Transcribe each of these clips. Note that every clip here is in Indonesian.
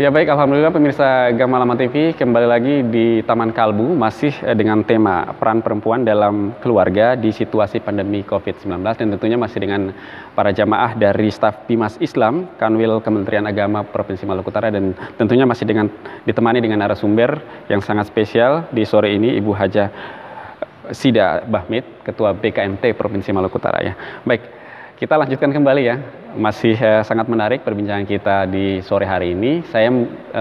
Ya baik, Alhamdulillah pemirsa Gamalama TV kembali lagi di Taman Kalbu masih dengan tema peran perempuan dalam keluarga di situasi pandemi COVID-19 dan tentunya masih dengan para jamaah dari staf Bimas Islam Kanwil Kementerian Agama Provinsi Maluku Utara dan tentunya masih ditemani dengan narasumber yang sangat spesial di sore ini Ibu Hajah Sida Bahmid, Ketua BKMT Provinsi Maluku Utara ya. Baik, kita lanjutkan kembali ya. Masih sangat menarik perbincangan kita di sore hari ini. Saya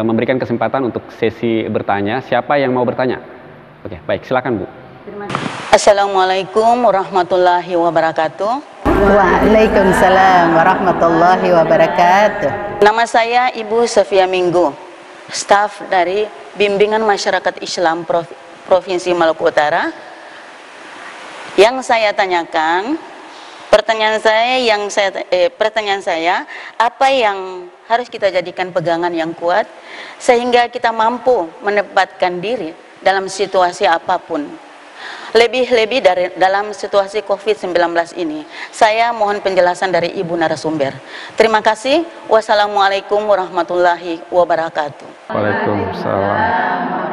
memberikan kesempatan untuk sesi bertanya. Siapa yang mau bertanya? Oke, baik, silakan Bu. Assalamualaikum warahmatullahi wabarakatuh. Waalaikumsalam warahmatullahi wabarakatuh. Nama saya Ibu Sofia Minggu, staf dari Bimbingan Masyarakat Islam Provinsi Maluku Utara. Yang saya tanyakan, pertanyaan saya, apa yang harus kita jadikan pegangan yang kuat sehingga kita mampu menempatkan diri dalam situasi apapun, lebih-lebih dalam situasi COVID-19 ini. Saya mohon penjelasan dari Ibu narasumber. Terima kasih. Wassalamualaikum warahmatullahi wabarakatuh. Waalaikumsalam.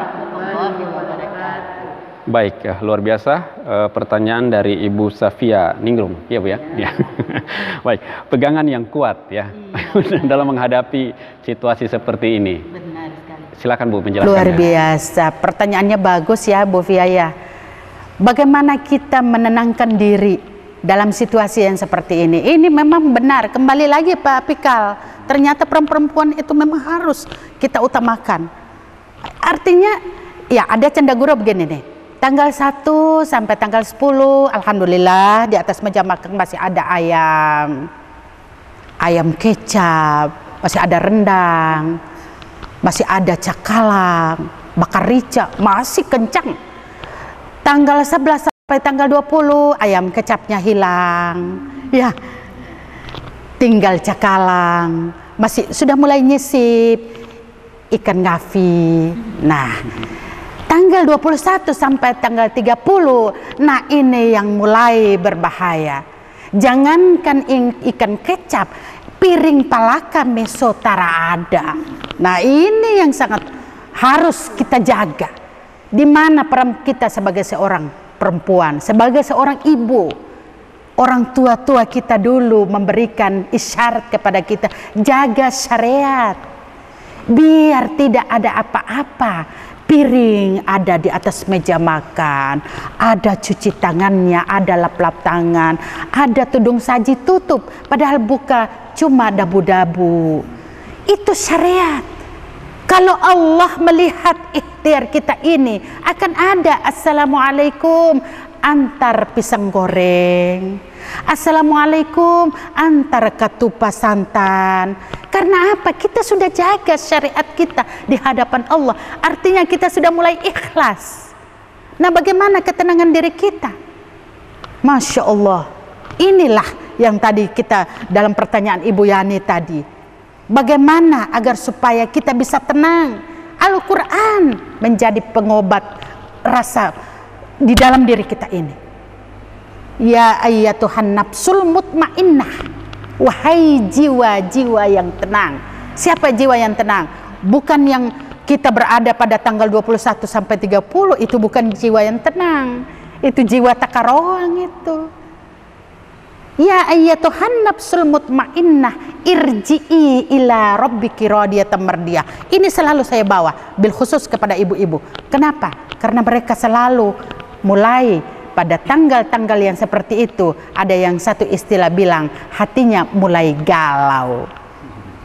Baik, ya, luar biasa pertanyaan dari Ibu Safia Ningrum, ya Bu ya. Ya. Baik, pegangan yang kuat ya dalam menghadapi situasi seperti ini. Benar sekali. Silakan Bu menjelaskan. Luar biasa, pertanyaannya bagus ya Bu Fia ya. Bagaimana kita menenangkan diri dalam situasi yang seperti ini? Ini memang benar, kembali lagi Pak Pikal, ternyata perempuan itu memang harus kita utamakan. Artinya ya ada cendaguro begini nih. Tanggal 1 sampai tanggal 10, alhamdulillah di atas meja makan masih ada ayam kecap, masih ada rendang, masih ada cakalang, bakar rica, masih kencang. Tanggal 11 sampai tanggal 20 ayam kecapnya hilang. Ya. Tinggal cakalang, masih sudah mulai nyisip ikan ngafi. Nah, tanggal 21 sampai tanggal 30, nah ini yang mulai berbahaya. Jangankan ikan kecap, piring palaka mesotara ada. Nah ini yang sangat harus kita jaga. Di mana peran kita sebagai seorang perempuan, sebagai seorang ibu. Orang tua-tua kita dulu memberikan isyarat kepada kita, jaga syariat. Biar tidak ada apa-apa. Piring ada di atas meja makan, ada cuci tangannya, ada lap-lap tangan, ada tudung saji tutup, padahal buka cuma dabu-dabu. Itu syariat. Kalau Allah melihat ikhtiar kita ini, akan ada assalamualaikum antar pisang goreng, assalamualaikum antar ketupat santan. Karena apa? Kita sudah jaga syariat kita di hadapan Allah. Artinya kita sudah mulai ikhlas. Nah bagaimana ketenangan diri kita? Masya Allah. Inilah yang tadi kita dalam pertanyaan Ibu Yani tadi. Bagaimana agar supaya kita bisa tenang? Al-Quran menjadi pengobat rasa di dalam diri kita ini. Ya ayyatuhan nafsul mutmainnah. Wahai jiwa-jiwa yang tenang. Siapa jiwa yang tenang? Bukan yang kita berada pada tanggal 21 sampai 30, itu bukan jiwa yang tenang. Itu jiwa takaroang itu. Ya ayyatuhan nafsul mutmainnah irji'i ila rabbiki radiyatan mardiyah. Ini selalu saya bawa bil khusus kepada ibu-ibu. Kenapa? Karena mereka selalu mulai pada tanggal-tanggal yang seperti itu, ada yang satu istilah bilang hatinya mulai galau.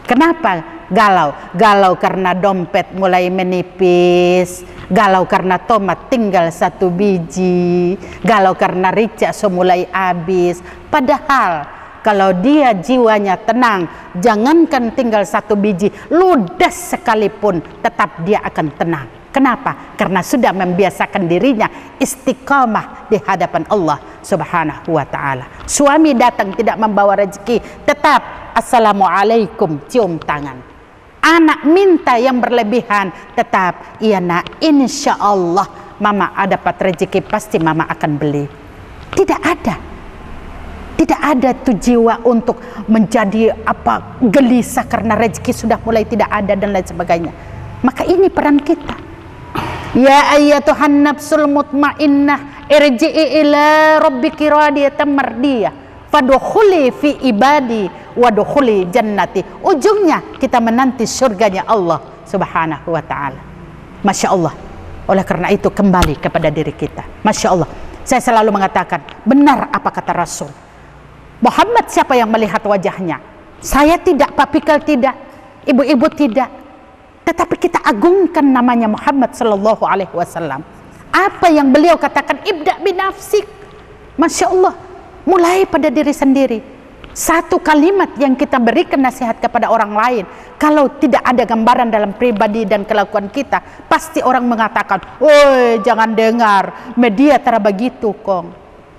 Kenapa galau? Galau karena dompet mulai menipis, galau karena tomat tinggal 1 biji, galau karena rica mulai habis. Padahal kalau dia jiwanya tenang, jangankan tinggal 1 biji, ludas sekalipun tetap dia akan tenang. Kenapa? Karena sudah membiasakan dirinya istiqamah di hadapan Allah Subhanahu wa ta'ala. Suami datang tidak membawa rezeki, tetap assalamualaikum, cium tangan. Anak minta yang berlebihan, tetap iya nak, insya Allah mama ada dapat rezeki, pasti mama akan beli. Tidak ada Tidak ada tuh jiwa untuk menjadi gelisah karena rezeki sudah mulai tidak ada dan lain sebagainya. Maka ini peran kita. Ya ayyatuhan nafsul mutmainnah irji'i ila rabbiki radiyatan mardiyah fadkhuli fi ibadi wadkhuli jannati. Ujungnya kita menanti surganya Allah Subhanahu wa taala. Masya Allah. Oleh karena itu kembali kepada diri kita. Masya Allah. Saya selalu mengatakan, benar apa kata Rasul. Muhammad siapa yang melihat wajahnya? Saya tidak, Pak Pikal tidak, ibu-ibu tidak. Tetapi kita agungkan namanya Muhammad sallallahu alaihi wasallam. Apa yang beliau katakan, ibda binafsik. Masya Allah, mulai pada diri sendiri. Satu kalimat yang kita berikan nasihat kepada orang lain, kalau tidak ada gambaran dalam pribadi dan kelakuan kita, pasti orang mengatakan, woi jangan dengar, media tara begitu kong.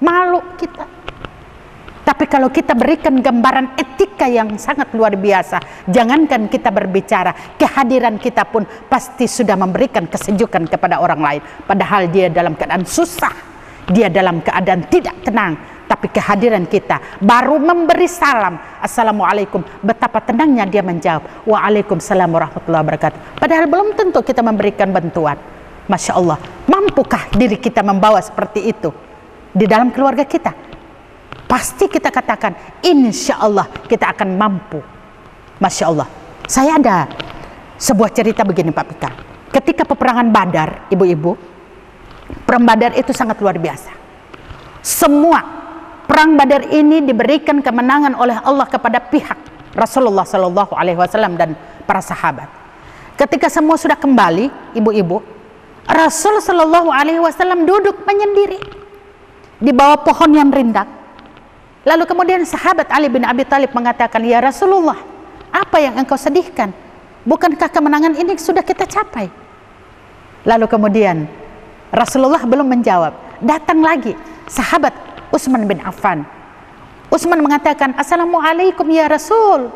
Malu kita. Tapi kalau kita berikan gambaran etika yang sangat luar biasa, jangankan kita berbicara, kehadiran kita pun pasti sudah memberikan kesejukan kepada orang lain. Padahal dia dalam keadaan susah, dia dalam keadaan tidak tenang. Tapi kehadiran kita baru memberi salam, assalamualaikum, betapa tenangnya dia menjawab, waalaikumsalam warahmatullahi wabarakatuh. Padahal belum tentu kita memberikan bantuan. Masya Allah, mampukah diri kita membawa seperti itu di dalam keluarga kita? Pasti kita katakan, insya Allah kita akan mampu. Masya Allah. Saya ada sebuah cerita begini Pak Pikal. Ketika peperangan Badar, ibu-ibu, perang Badar itu sangat luar biasa. Semua perang Badar ini diberikan kemenangan oleh Allah kepada pihak Rasulullah Shallallahu Alaihi Wasallam dan para sahabat. Ketika semua sudah kembali, ibu-ibu, Rasul Shallallahu Alaihi Wasallam duduk menyendiri di bawah pohon yang rindang. Lalu kemudian sahabat Ali bin Abi Thalib mengatakan, ya Rasulullah, apa yang engkau sedihkan? Bukankah kemenangan ini sudah kita capai? Lalu kemudian Rasulullah belum menjawab. Datang lagi sahabat Utsman bin Affan. Utsman mengatakan, assalamualaikum ya Rasul.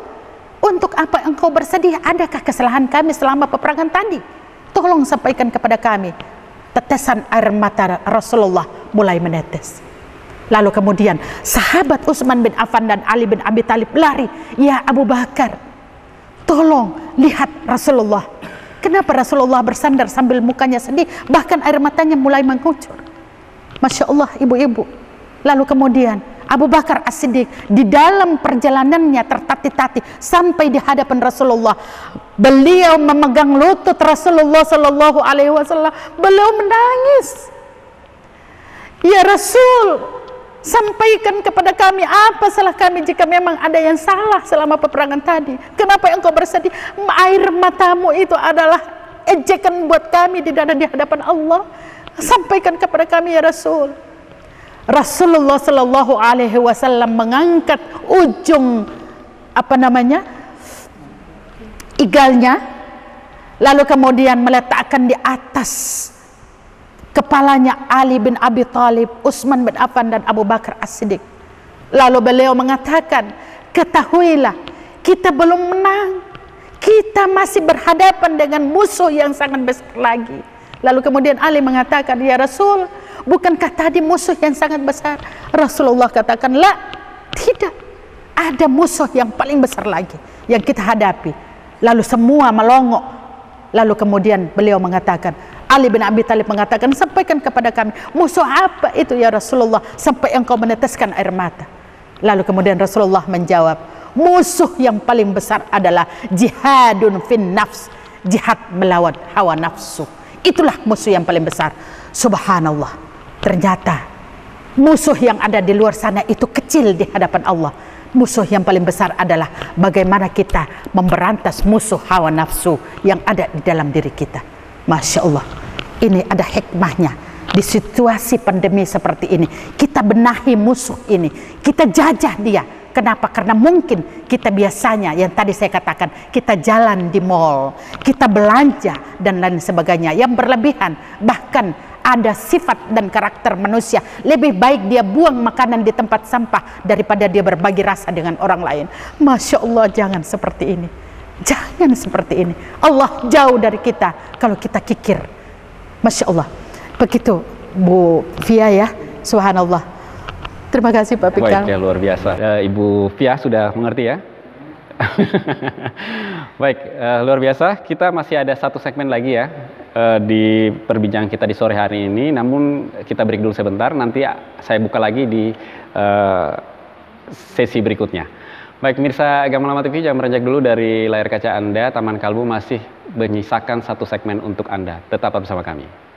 Untuk apa engkau bersedih? Adakah kesalahan kami selama peperangan tadi? Tolong sampaikan kepada kami. Tetesan air mata Rasulullah mulai menetes. Lalu kemudian sahabat Utsman bin Affan dan Ali bin Abi Thalib lari. Ya Abu Bakar, tolong lihat Rasulullah. Kenapa Rasulullah bersandar sambil mukanya sedih, bahkan air matanya mulai mengucur. Masya Allah ibu-ibu. Lalu kemudian Abu Bakar As-Siddiq di dalam perjalanannya tertati-tati sampai di hadapan Rasulullah. Beliau memegang lutut Rasulullah Sallallahu Alaihi Wasallam. Beliau menangis. Ya Rasul, sampaikan kepada kami apa salah kami jika memang ada yang salah selama peperangan tadi. Kenapa engkau bersedih? Air matamu itu adalah ejekan buat kami di hadapan Allah. Sampaikan kepada kami ya Rasul. Rasulullah Sallallahu Alaihi Wasallam mengangkat ujung igalnya, lalu kemudian meletakkan di atas kepalanya Ali bin Abi Thalib, Utsman bin Affan dan Abu Bakar As-Siddiq. Lalu beliau mengatakan, ketahuilah kita belum menang, kita masih berhadapan dengan musuh yang sangat besar lagi. Lalu kemudian Ali mengatakan, ya Rasul, bukankah tadi musuh yang sangat besar? Rasulullah katakan, la, tidak, ada musuh yang paling besar lagi yang kita hadapi. Lalu semua melongok. Lalu kemudian beliau mengatakan, Ali bin Abi Thalib mengatakan, sampaikan kepada kami, musuh apa itu ya Rasulullah sampai engkau meneteskan air mata? Lalu kemudian Rasulullah menjawab, musuh yang paling besar adalah jihadun fin nafs, jihad melawan hawa nafsu. Itulah musuh yang paling besar. Subhanallah, ternyata musuh yang ada di luar sana itu kecil di hadapan Allah. Musuh yang paling besar adalah bagaimana kita memberantas musuh hawa nafsu yang ada di dalam diri kita. Masya Allah, ini ada hikmahnya. Di situasi pandemi seperti ini, kita benahi musuh ini, kita jajah dia. Kenapa? Karena mungkin kita biasanya, yang tadi saya katakan, kita jalan di mall, kita belanja dan lain sebagainya yang berlebihan. Bahkan ada sifat dan karakter manusia, lebih baik dia buang makanan di tempat sampah daripada dia berbagi rasa dengan orang lain. Masya Allah, jangan seperti ini. Jangan seperti ini. Allah jauh dari kita kalau kita kikir. Masya Allah. Begitu Bu Fia ya, subhanallah. Terima kasih Pak Pikal. Baik, ya, luar biasa. Ibu Fia sudah mengerti ya? Baik, luar biasa. Kita masih ada satu segmen lagi ya di perbincangan kita di sore hari ini. Namun kita break dulu sebentar. Nanti saya buka lagi di sesi berikutnya. Baik, pemirsa Gamalama TV, jangan beranjak dulu dari layar kaca Anda. Taman Kalbu masih menyisakan satu segmen untuk Anda. Tetap bersama kami.